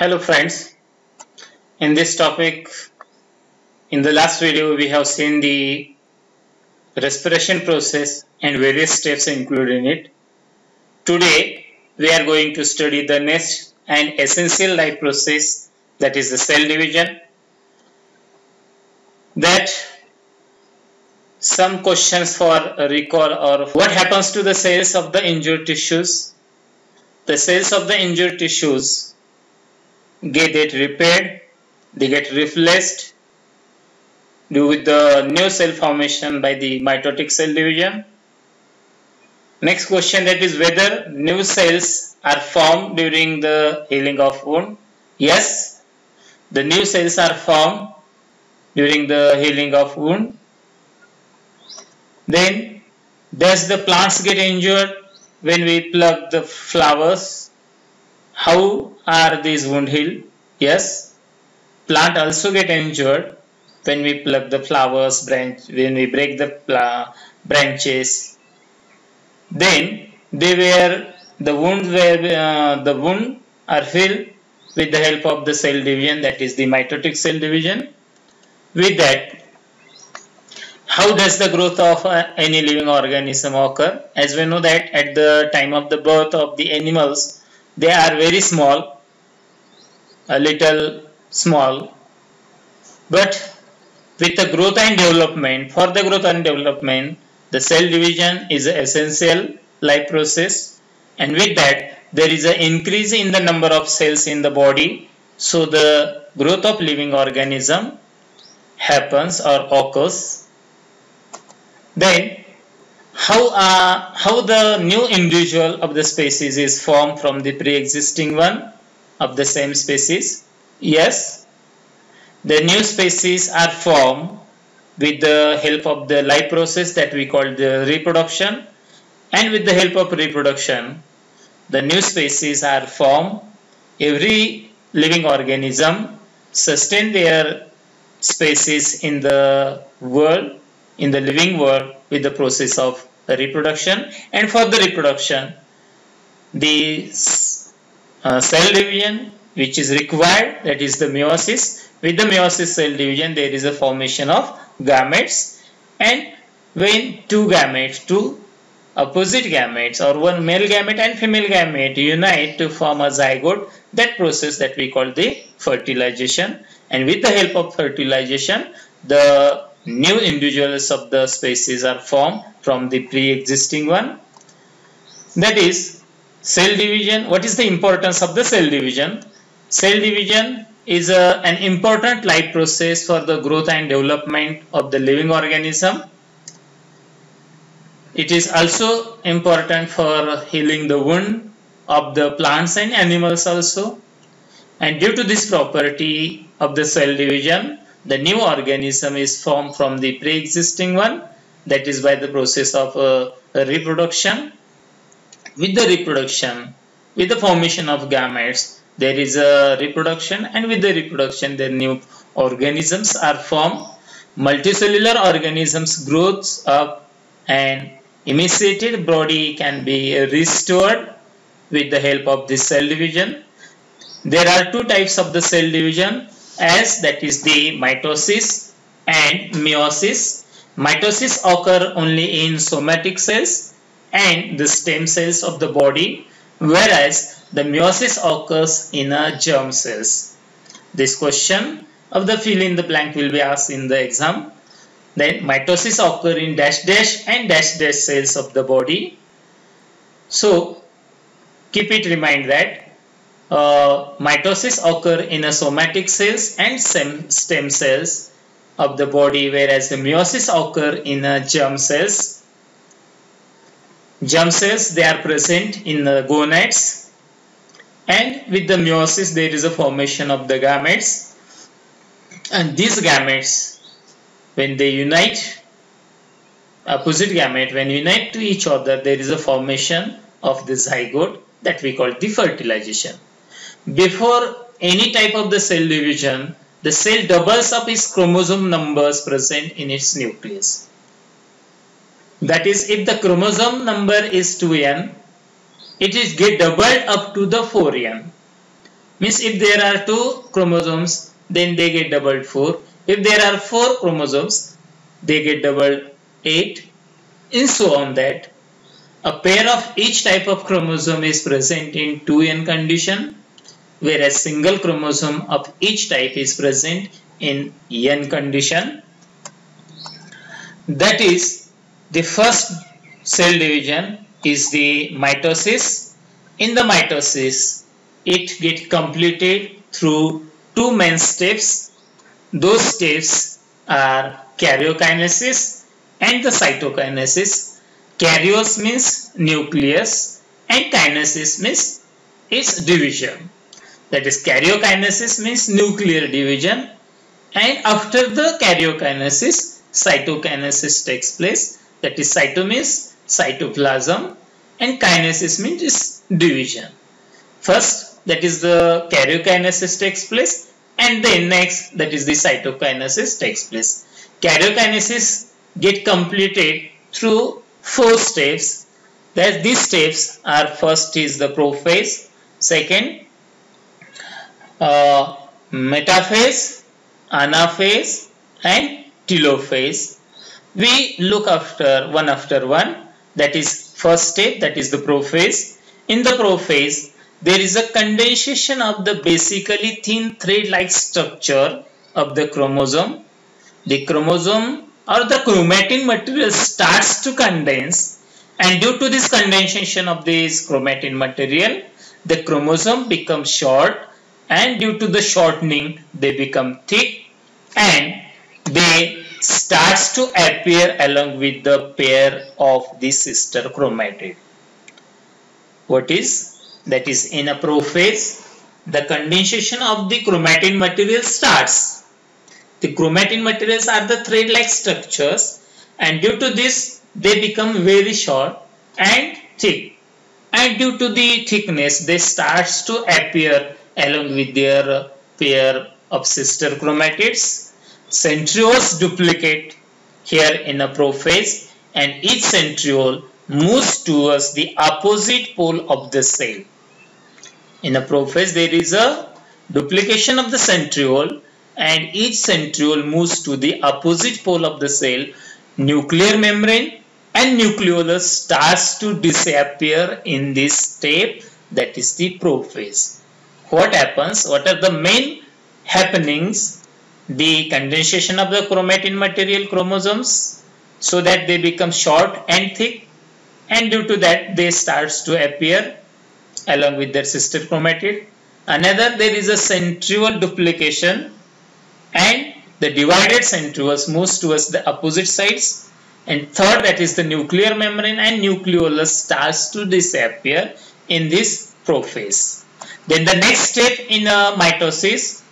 Hello friends, in this topic, in the last video we have seen the respiration process and various steps included in it. Today we are going to study the next and essential life process, that is the cell division. That some questions for recall, or what happens to the cells of the injured tissues. The cells of the injured tissues get repaired, they get replaced due with the new cell formation by the mitotic cell division. Next question, that is whether new cells are formed during the healing of wound. Yes, the new cells are formed during the healing of wound. Then, does the plants get injured when we pluck the flowers? How are these wounds healed? Yes, plant also get injured when we pluck the flowers, when we break the branches. Then the wound are filled with the help of the cell division, that is the mitotic cell division. With that, how does the growth of any living organism occur? As we know that at the time of the birth of the animals, they are very small, a little small, but with the growth and development, for the growth and development, the cell division is an essential life process, and with that there is an increase in the number of cells in the body, so the growth of living organism happens or occurs. Then how the new individual of the species is formed from the pre-existing one of the same species? Yes, the new species are formed with the help of the life process that we call the reproduction, and with the help of reproduction the new species are formed. Every living organism sustain their species in the world, in the living world, with the process of reproduction, and for the reproduction the cell division which is required, that is the meiosis. With the meiosis cell division there is a formation of gametes, and when two opposite gametes, or one male gamete and female gamete, unite to form a zygote, that process that we call the fertilization, and with the help of fertilization the new individuals of the species are formed from the pre-existing one. That is cell division. What is the importance of the cell division? Cell division is an important life process for the growth and development of the living organism. It is also important for healing the wound of the plants and animals also. And due to this property of the cell division, the new organism is formed from the pre-existing one, that is by the process of reproduction. With the reproduction, with the formation of gametes, there is a reproduction, and with the reproduction the new organisms are formed. Multicellular organisms grows up, and emaciated body can be restored with the help of this cell division. There are two types of the cell division, as that is the mitosis and meiosis. Mitosis occur only in somatic cells and the stem cells of the body, whereas the meiosis occurs in germ cells. This question of the fill in the blank will be asked in the exam. Then mitosis occur in dash dash and dash dash cells of the body. So keep it in mind that mitosis occur in a somatic cells and stem cells of the body, whereas the meiosis occur in germ cells. Germ cells, they are present in the gonads, and with the meiosis there is a formation of the gametes, and these gametes, when they unite, opposite gamete, when unite to each other, there is a formation of the zygote that we call the fertilization. Before any type of the cell division, the cell doubles up its chromosome numbers present in its nucleus. That is, if the chromosome number is 2n, it is get doubled up to the 4n. Means if there are 2 chromosomes, then they get doubled 4. If there are 4 chromosomes, they get doubled 8, and so on that. A pair of each type of chromosome is present in 2n condition, whereas single chromosome of each type is present in n condition. That is, the first cell division is the mitosis. In the mitosis, it gets completed through 2 main steps. Those steps are karyokinesis and the cytokinesis. Karyos means nucleus and kinesis means its division. That is, karyokinesis means nuclear division, and after the karyokinesis, cytokinesis takes place. That is, cyto means cytoplasm and kinesis means division. First, that is the karyokinesis takes place, and then next, that is the cytokinesis takes place. Karyokinesis get completed through 4 steps. That these steps are: first is the prophase, second metaphase, anaphase, and telophase. We look after one. That is first step, that is the prophase. In the prophase, there is a condensation of the basically thin thread-like structure of the chromosome. The chromosome or the chromatin material starts to condense, and due to this condensation of this chromatin material, the chromosome becomes short, and due to the shortening, they become thick, and they starts to appear along with the pair of the sister chromatid. What is that? Is in a prophase, the condensation of the chromatin material starts. The chromatin materials are the thread-like structures, and due to this, they become very short and thick. And due to the thickness, they starts to appear along with their pair of sister chromatids. Centrioles duplicate here in a prophase, and each centriole moves towards the opposite pole of the cell. In a prophase, there is a duplication of the centriole, and each centriole moves to the opposite pole of the cell. Nuclear membrane and nucleolus starts to disappear in this step, that is the prophase. What happens? What are the main happenings? The condensation of the chromatin material chromosomes, so that they become short and thick, and due to that they starts to appear along with their sister chromatid. Another, there is a centriole duplication, and the divided centrioles moves towards the opposite sides. And third, that is the nuclear membrane and nucleolus starts to disappear in this prophase. Then the next step in mitosis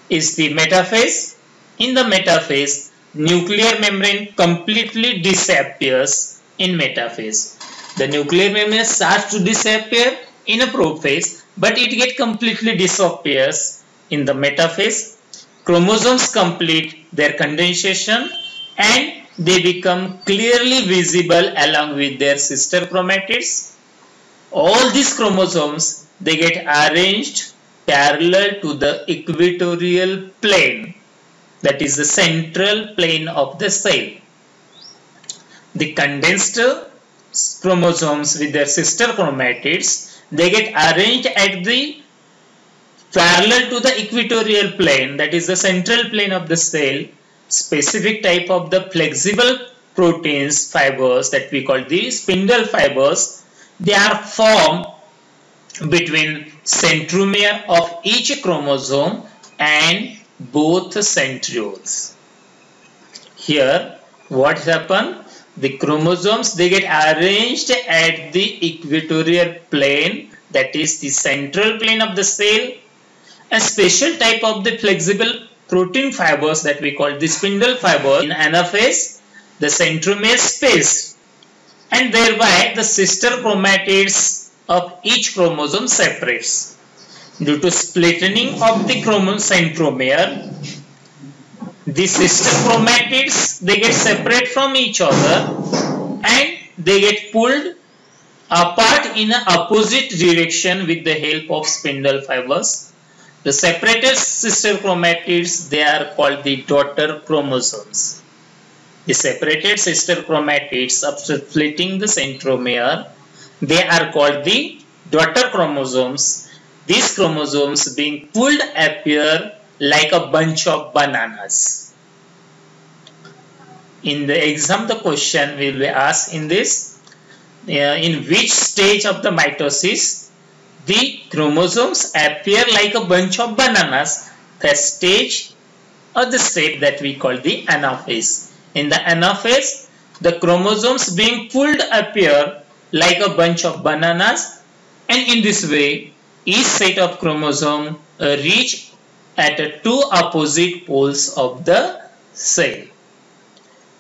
is the metaphase. In the metaphase, nuclear membrane completely disappears in metaphase. The nuclear membrane starts to disappear in a prophase, but it get completely disappears in the metaphase. Chromosomes complete their condensation, and they become clearly visible along with their sister chromatids. All these chromosomes, they get arranged parallel to the equatorial plane, that is the central plane of the cell. The condensed chromosomes with their sister chromatids, they get arranged at the parallel to the equatorial plane, that is the central plane of the cell. Specific type of the flexible proteins fibers that we call the spindle fibers, they are formed between centromere of each chromosome and both centrioles. Here what happens? The chromosomes, they get arranged at the equatorial plane, that is the central plane of the cell. A special type of the flexible protein fibers that we call the spindle fiber, in anaphase, the centromere space, and thereby the sister chromatids of each chromosome separates. Due to splitting of the centromere, the sister chromatids, they get separate from each other, and they get pulled apart in an opposite direction with the help of spindle fibers. The separated sister chromatids, they are called the daughter chromosomes. The separated sister chromatids of splitting the centromere, they are called the daughter chromosomes. These chromosomes being pulled appear like a bunch of bananas. In the exam, the question will be asked in this, in which stage of the mitosis the chromosomes appear like a bunch of bananas? The stage or the step that we call the anaphase. In the anaphase, the chromosomes being pulled appear like a bunch of bananas, and in this way, each set of chromosome reach at two opposite poles of the cell.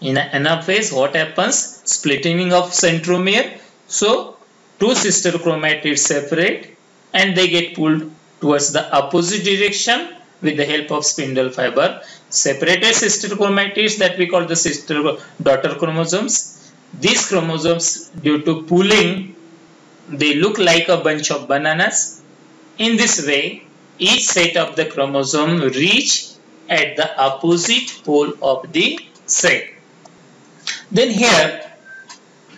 In an anaphase, what happens? Splitting of centromere. So, two sister chromatids separate and they get pulled towards the opposite direction with the help of spindle fiber. Separated sister chromatids that we call the sister daughter chromosomes. These chromosomes, due to pulling, they look like a bunch of bananas. In this way, each set of the chromosome reach at the opposite pole of the cell. Then here,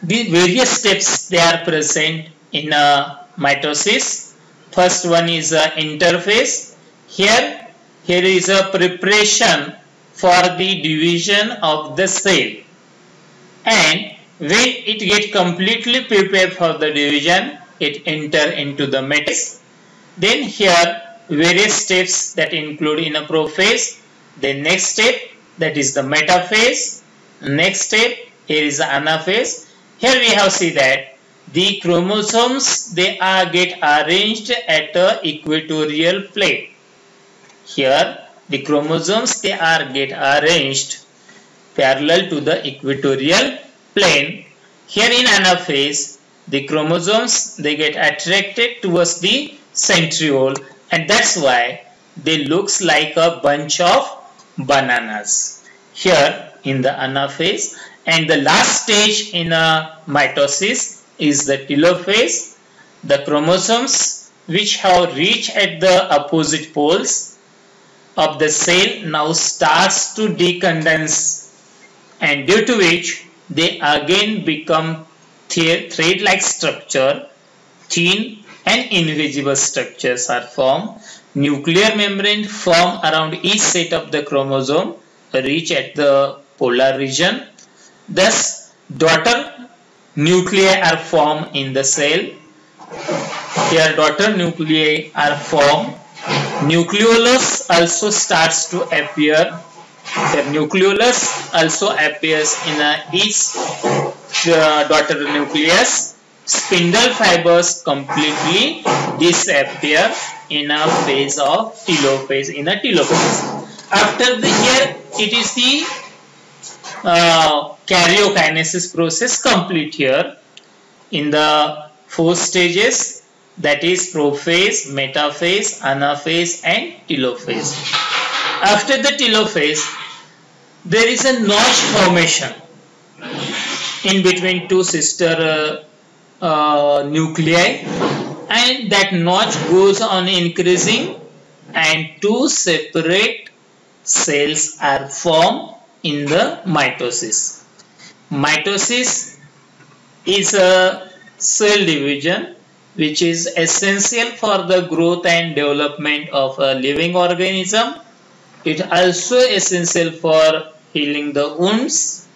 the various steps they are present in a mitosis. First one is a interphase. Here is a preparation for the division of the cell. And when it gets completely prepared for the division, it enter into the metaphase. Then here various steps that include in a prophase. The next step, that is the metaphase. Next step, here is the anaphase. Here we have seen that the chromosomes, they are get arranged at a equatorial plane. Here the chromosomes, they are get arranged parallel to the equatorial plane. Here in anaphase, the chromosomes, they get attracted towards the centriole, and that's why they looks like a bunch of bananas here in the anaphase. And the last stage in a mitosis is the telophase. The chromosomes which have reached at the opposite poles of the cell now starts to decondense, and due to which they again become thread-like structure. Thin and invisible structures are formed. Nuclear membrane form around each set of the chromosome reach at the polar region. Thus, daughter nuclei are formed in the cell. Here daughter nuclei are formed. Nucleolus also starts to appear. The nucleolus also appears in each daughter nucleus. Spindle fibers completely disappear in a phase of telophase. After the here, it is the karyokinesis process complete here in the 4 stages, that is prophase, metaphase, anaphase and telophase. After the telophase, there is a notch formation in between two sister nuclei, and that notch goes on increasing and two separate cells are formed in the mitosis. Mitosis is a cell division which is essential for the growth and development of a living organism. It also essential for healing the wounds